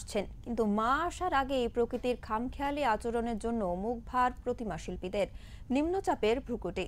আসছেন, কিন্তু মা আসার আগেই প্রকৃতির খামখেয়ালি আচরণের জন্য মুখ ভার প্রতিমা শিল্পীদের। নিম্নচাপের ভ্রুকুটি।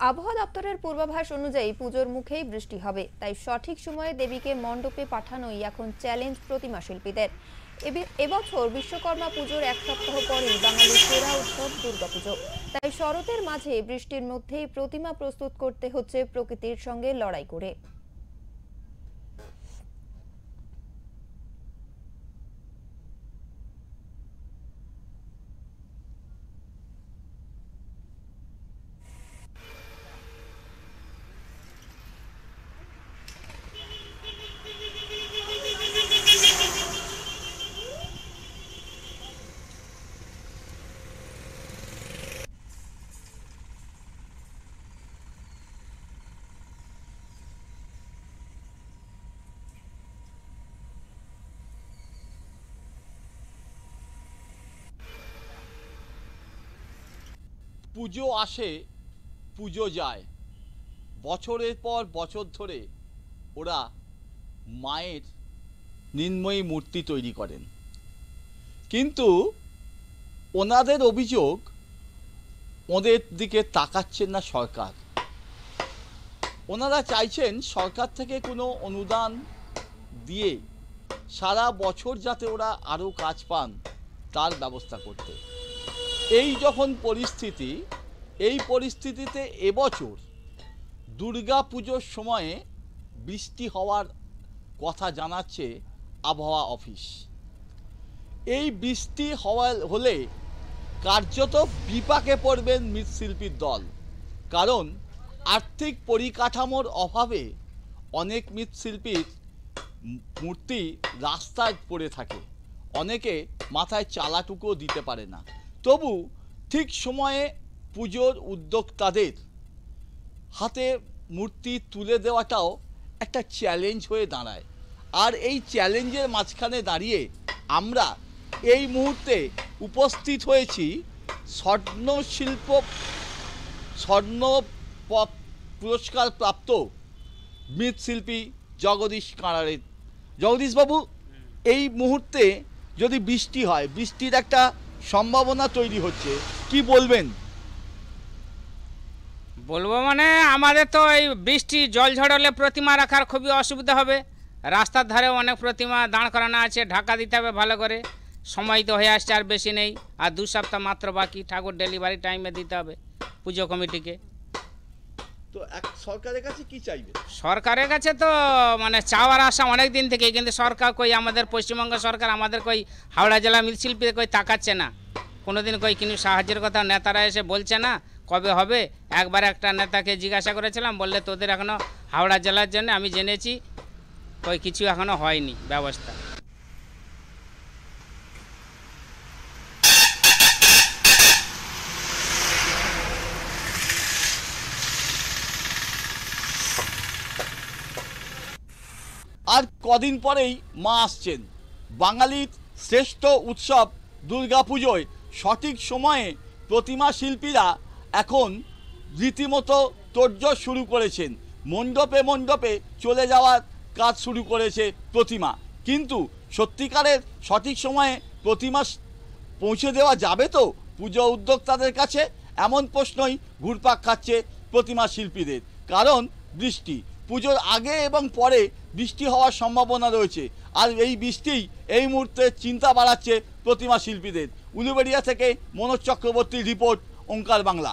আবহাওয়া দপ্তরের পূর্বাভাস অনুযায়ী পুজোর মুখেই বৃষ্টি হবে, তাই সঠিক সময়ে দেবীকে মণ্ডপে পাঠানোই এখন চ্যালেঞ্জ প্রতিমা শিল্পীদের। এবছর বিশ্বকর্মা পুজোর এক সপ্তাহ পরেই বাঙালির সেরা উৎসব দুর্গাপুজো, তাই শরতের মাঝে বৃষ্টির মধ্যেই প্রতিমা প্রস্তুত করতে হচ্ছে প্রকৃতির সঙ্গে লড়াই করে। পুজো আসে, পুজো যায়, বছরের পর বছর ধরে ওরা মায়ের নির্ময়ী মূর্তি তৈরি করেন, কিন্তু ওনাদের অভিযোগ ওদের দিকে তাকাচ্ছেন না সরকার। ওনারা চাইছেন সরকার থেকে কোনো অনুদান দিয়ে সারা বছর যাতে ওরা আরও কাজ পান তার ব্যবস্থা করতে। এই যখন পরিস্থিতি, এই পরিস্থিতিতে এবছর দুর্গা পুজোর সময়ে বৃষ্টি হওয়ার কথা জানাচ্ছে আবহাওয়া অফিস। এই বৃষ্টি হলে কার্যত বিপাকে পড়বেন মৃৎশিল্পীর দল, কারণ আর্থিক পরিকাঠামোর অভাবে অনেক মৃৎশিল্পীর মূর্তি রাস্তায় পড়ে থাকে, অনেকে মাথায় চালাটুকুও দিতে পারে না। তবু ঠিক সময়ে পুজোর উদ্যোক্তাদের হাতে মূর্তি তুলে দেওয়াটাও একটা চ্যালেঞ্জ হয়ে দাঁড়ায়। আর এই চ্যালেঞ্জের মাঝখানে দাঁড়িয়ে আমরা এই মুহূর্তে উপস্থিত হয়েছি স্বর্ণ পুরস্কার প্রাপ্ত মৃৎশিল্পী জগদীশ কাঁড়ারের। জগদীশবাবু, এই মুহূর্তে যদি বৃষ্টি হয়, বৃষ্টির একটা সম্ভাবনা তৈরি হচ্ছে, কি বলবেন? বলবো মানে আমাদের তো এই বৃষ্টি জল ঝড়লে প্রতিমা রাখার খুবই অসুবিধা হবে। রাস্তার ধারে অনেক প্রতিমা দাঁড় করানো আছে, ঢাকা দিতে হবে ভালো করে। সময় তো হয়ে আসছে, আর বেশি নেই, আর 2 সপ্তাহ মাত্র বাকি। ঠাকুর ডেলিভারি টাইমে দিতে হবে পুজো কমিটিকে। তো সরকারের কাছে কি চাইবে? সরকারের কাছে তো মানে চাওয়ার আশা অনেক দিন থেকে, কিন্তু সরকার কই আমাদের পশ্চিমবঙ্গ সরকার আমাদের কই হাওড়া জেলা মৃৎশিল্পীদের কই তাকাচ্ছে না কোনোদিন, কই কিন্তু সাহায্যের কথা নেতারা এসে বলছে না কবে হবে। একবার একটা নেতাকে জিজ্ঞাসা করেছিলাম, বললে তোদের এখনও হাওড়া জেলার জন্য আমি জেনেছি কই কিছু এখনও হয়নি ব্যবস্থা। আর কদিন পরেই মা আসছেন। বাঙালির শ্রেষ্ঠ উৎসব দুর্গাপুজোয় সঠিক সময়ে প্রতিমা শিল্পীরা এখন রীতিমতো তোড়জোড় শুরু করেছেন। মণ্ডপে মণ্ডপে চলে যাওয়ার কাজ শুরু করেছে প্রতিমা, কিন্তু সত্যিকারের সঠিক সময়ে প্রতিমা পৌঁছে দেওয়া যাবে তো পুজো উদ্যোক্তাদের কাছে? এমন প্রশ্নই ঘুরপাক খাচ্ছে প্রতিমা শিল্পীদের। কারণ বৃষ্টি, পুজোর আগে এবং পরে বৃষ্টি হওয়ার সম্ভাবনা রয়েছে, আর এই বৃষ্টিই এই মুহূর্তে চিন্তা বাড়াচ্ছে প্রতিমা শিল্পীদের। উলুবেড়িয়া থেকে মনোজ চক্রবর্তীর রিপোর্ট, ওঙ্কার বাংলা।